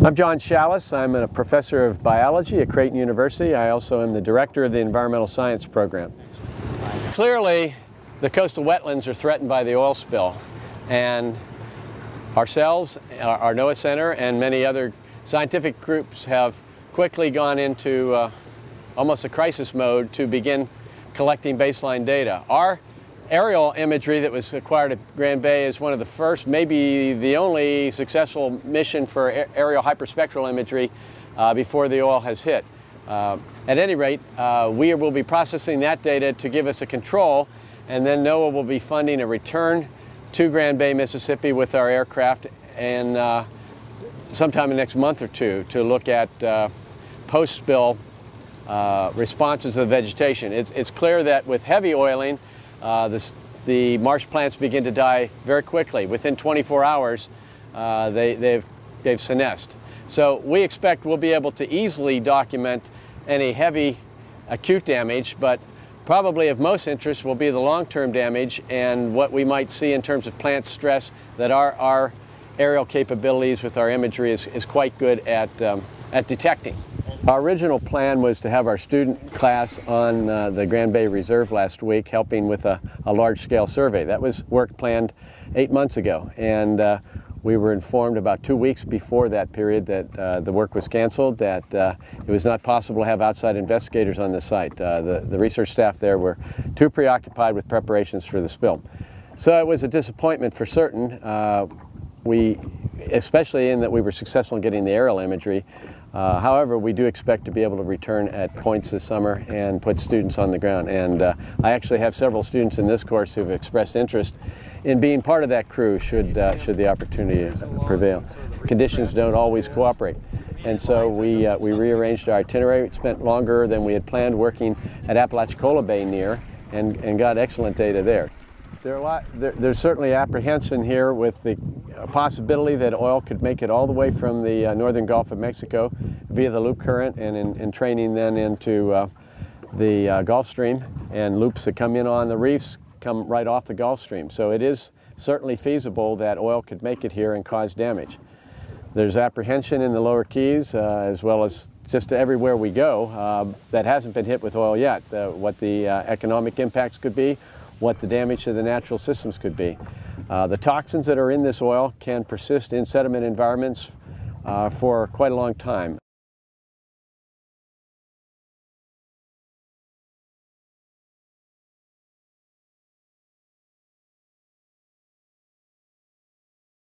I'm John Schalles. I'm a professor of biology at Creighton University. I also am the director of the environmental science program. Clearly, the coastal wetlands are threatened by the oil spill, and ourselves, our NOAA Center, and many other scientific groups have quickly gone into almost a crisis mode to begin collecting baseline data. Our aerial imagery that was acquired at Grand Bay is one of the first, maybe the only successful mission for aerial hyperspectral imagery before the oil has hit. At any rate, we will be processing that data to give us a control, and then NOAA will be funding a return to Grand Bay, Mississippi with our aircraft and sometime in the next month or two to look at post-spill responses to the vegetation. It's clear that with heavy oiling, the marsh plants begin to die very quickly. Within 24 hours, they've senesced. So we expect we'll be able to easily document any heavy acute damage, but probably of most interest will be the long-term damage and what we might see in terms of plant stress that our aerial capabilities with our imagery is quite good at detecting. Our original plan was to have our student class on the Grand Bay Reserve last week helping with a large-scale survey. That was work planned 8 months ago, and we were informed about 2 weeks before that period that the work was canceled, that it was not possible to have outside investigators on the site. The research staff there were too preoccupied with preparations for the spill. So it was a disappointment for certain, especially in that we were successful in getting the aerial imagery. However, we do expect to be able to return at points this summer and put students on the ground. And I actually have several students in this course who have expressed interest in being part of that crew should the opportunity prevail. Conditions don't always cooperate. And so we rearranged our itinerary. It spent longer than we had planned working at Apalachicola Bay near and got excellent data there. There's certainly apprehension here with the possibility that oil could make it all the way from the northern Gulf of Mexico via the loop current and in training then into the Gulf Stream, and loops that come in on the reefs come right off the Gulf Stream. So it is certainly feasible that oil could make it here and cause damage. There's apprehension in the lower Keys as well as just everywhere we go that hasn't been hit with oil yet, what the economic impacts could be, what the damage to the natural systems could be. The toxins that are in this oil can persist in sediment environments for quite a long time.